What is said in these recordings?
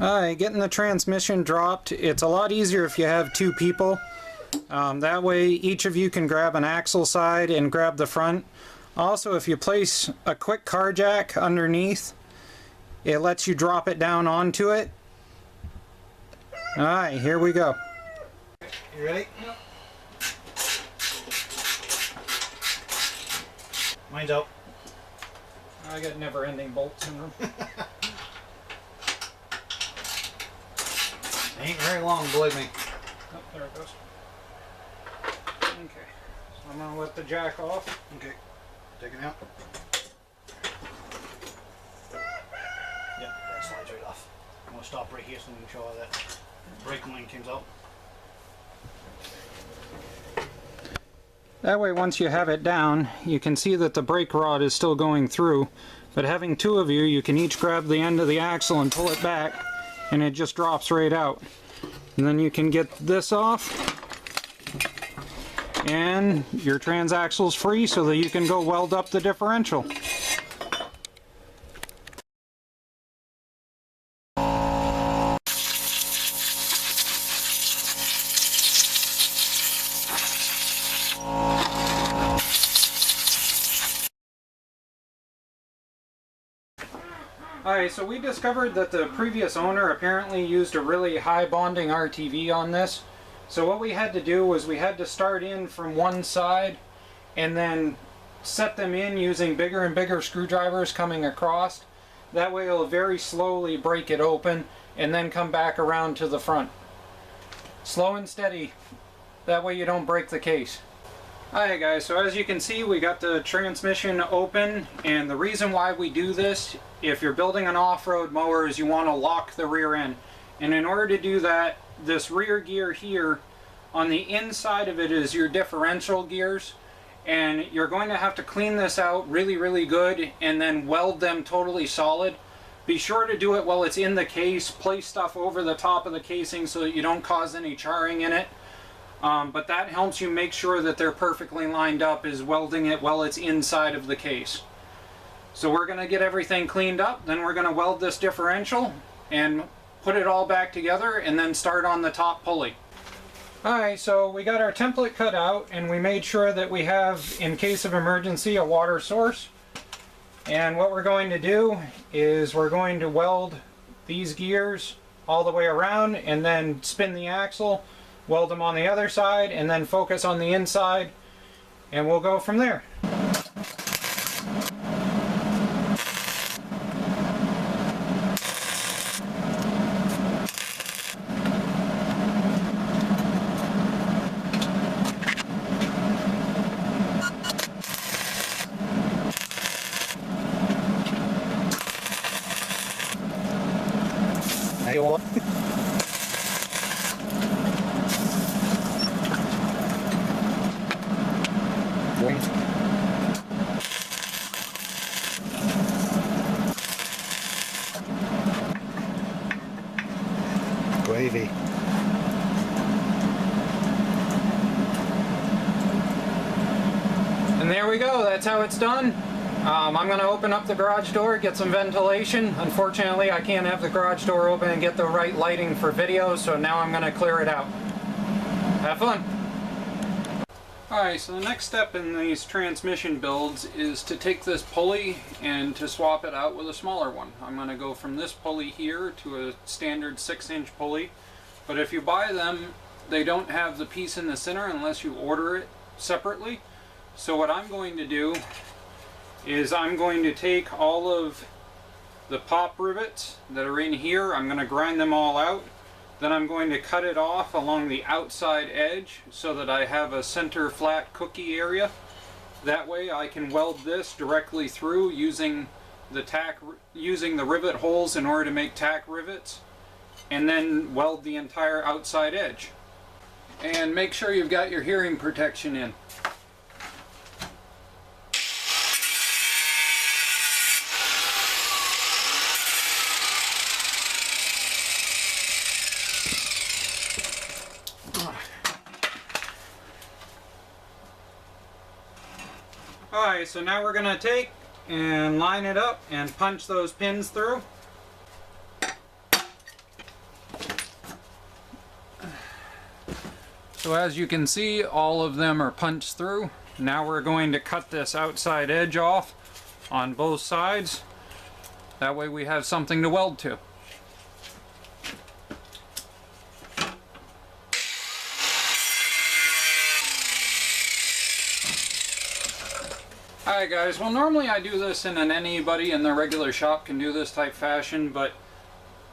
Alright, getting the transmission dropped. It's a lot easier if you have two people. That way each of you can grab an axle side and grab the front. Also, if you place a quick car jack underneath, it lets you drop it down onto it. Alright, here we go. You ready? Yep. Mine's out. I got never-ending bolts in them. Ain't very long, believe me. Oh, there it goes. Okay, so I'm gonna let the jack off. Okay, take it out. Yep, that slides right off. I'm gonna stop right here so we can show how that brake line comes out. That way, once you have it down, you can see that the brake rod is still going through, but having two of you, you can each grab the end of the axle and pull it back, and it just drops right out. And then you can get this off, and your transaxle's free so that you can go weld up the differential. Alright, so we discovered that the previous owner apparently used a really high bonding RTV on this. So what we had to do was we had to start in from one side and then set them in using bigger and bigger screwdrivers coming across. That way it'll very slowly break it open and then come back around to the front. Slow and steady. That way you don't break the case. Alright guys, so as you can see, we got the transmission open, and the reason why we do this, if you're building an off-road mower, is you want to lock the rear end. And in order to do that, this rear gear here, on the inside of it is your differential gears, and you're going to have to clean this out really good and then weld them totally solid. Be sure to do it while it's in the case. Place stuff over the top of the casing so that you don't cause any charring in it. But that helps you make sure that they're perfectly lined up, is welding it while it's inside of the case. So we're going to get everything cleaned up, then we're going to weld this differential and put it all back together and then start on the top pulley. Alright, so we got our template cut out and we made sure that we have, in case of emergency, a water source. And what we're going to do is we're going to weld these gears all the way around and then spin the axle, weld them on the other side, and then focus on the inside, and we'll go from there. Gravy. And there we go, that's how it's done. I'm going to open up the garage door, get some ventilation. Unfortunately, I can't have the garage door open and get the right lighting for video, so now I'm going to clear it out. Have fun! Alright, so the next step in these transmission builds is to take this pulley and to swap it out with a smaller one. I'm going to go from this pulley here to a standard 6-inch pulley, but if you buy them, they don't have the piece in the center unless you order it separately. So what I'm going to do is I'm going to take all of the pop rivets that are in here, I'm going to grind them all out. Then I'm going to cut it off along the outside edge so that I have a center flat cookie area. That way I can weld this directly through using the rivet holes in order to make tack rivets, and then weld the entire outside edge. And make sure you've got your hearing protection in. Alright, so now we're going to take and line it up and punch those pins through. So as you can see, all of them are punched through. Now we're going to cut this outside edge off on both sides. That way we have something to weld to. Alright guys, well normally I do this in anybody in the regular shop can do this type fashion, but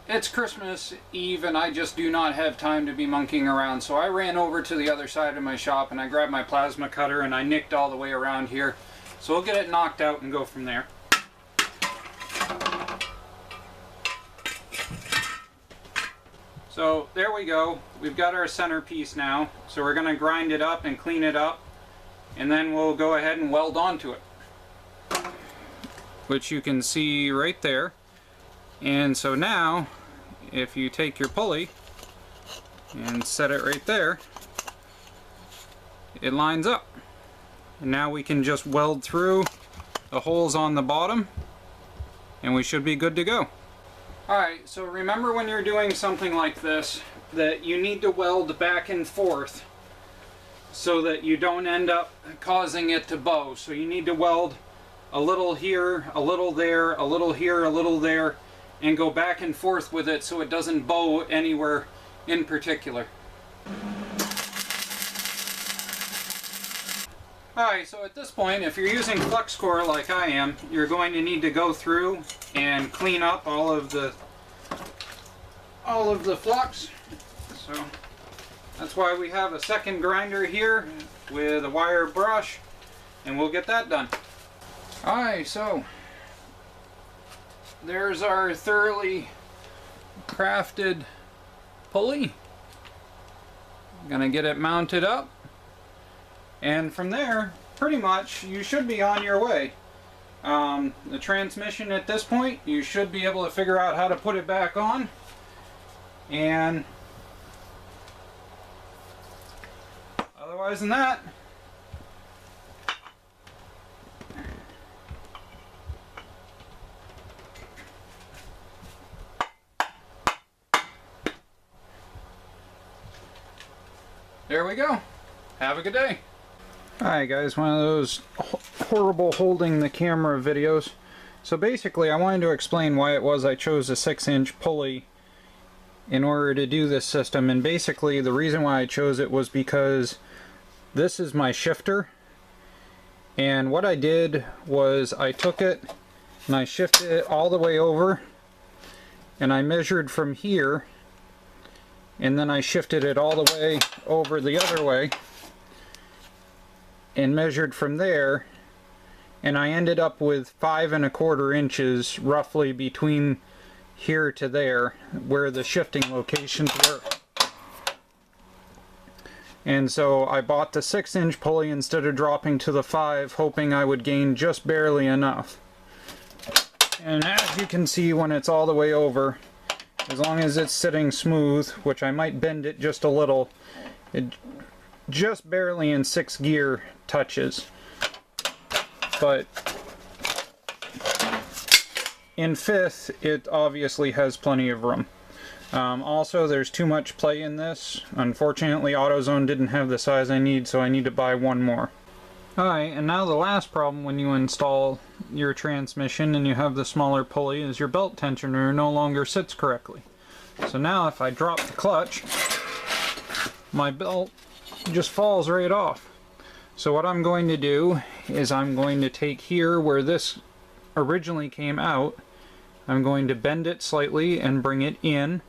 it's Christmas Eve and I just do not have time to be monkeying around. So I ran over to the other side of my shop and I grabbed my plasma cutter and I nicked all the way around here. So we'll get it knocked out and go from there. So there we go. We've got our centerpiece now. So we're going to grind it up and clean it up. And then we'll go ahead and weld onto it. Which you can see right there. And so now, if you take your pulley and set it right there, it lines up. And now we can just weld through the holes on the bottom and we should be good to go. Alright, so remember when you're doing something like this that you need to weld back and forth so that you don't end up causing it to bow. So you need to weld a little here, a little there, a little here, a little there, and go back and forth with it so it doesn't bow anywhere in particular. Alright, so at this point, if you're using flux core like I am, you're going to need to go through and clean up all of the flux. So that's why we have a second grinder here with a wire brush, and we'll get that done. Alright, so there's our thoroughly crafted pulley. Gonna get it mounted up, and from there pretty much you should be on your way. The transmission at this point, you should be able to figure out how to put it back on, and otherwise than that, there we go. Have a good day. Alright guys, one of those horrible holding the camera videos. So basically I wanted to explain why it was I chose a 6-inch pulley in order to do this system, and basically the reason why I chose it was because this is my shifter, and what I did was I took it and I shifted it all the way over and I measured from here, and then I shifted it all the way over the other way and measured from there, and I ended up with 5¼ inches roughly between here to there where the shifting locations were. And so I bought the 6-inch pulley instead of dropping to the 5, hoping I would gain just barely enough. And as you can see, when it's all the way over, as long as it's sitting smooth, which I might bend it just a little, it just barely in 6 gear touches. But in 5th, it obviously has plenty of room. Also, there's too much play in this. Unfortunately, AutoZone didn't have the size I need, so I need to buy one more. Alright, and now the last problem when you install your transmission and you have the smaller pulley is your belt tensioner no longer sits correctly. So now if I drop the clutch, my belt just falls right off. So what I'm going to do is I'm going to take here where this originally came out, I'm going to bend it slightly and bring it in,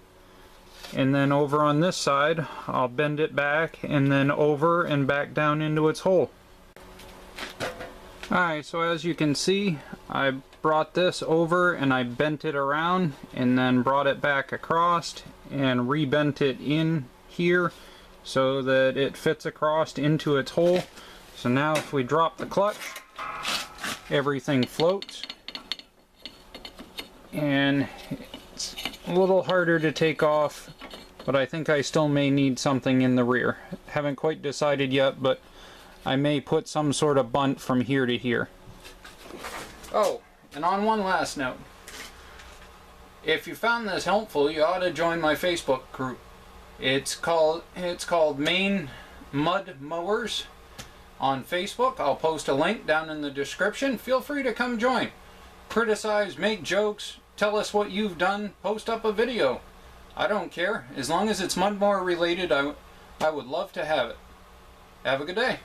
and then over on this side I'll bend it back and then over and back down into its hole. Alright, so as you can see, I brought this over and I bent it around and then brought it back across and rebent it in here so that it fits across into its hole. So now if we drop the clutch, everything floats, and it's a little harder to take off, but I think I still may need something in the rear. Haven't quite decided yet, but I may put some sort of bunt from here to here. Oh, and on one last note, if you found this helpful, you ought to join my Facebook group. It's called Maine Mud Mowers on Facebook. I'll post a link down in the description. Feel free to come join. Criticize, make jokes, tell us what you've done, post up a video. I don't care. As long as it's mud mower related, I would love to have it. Have a good day.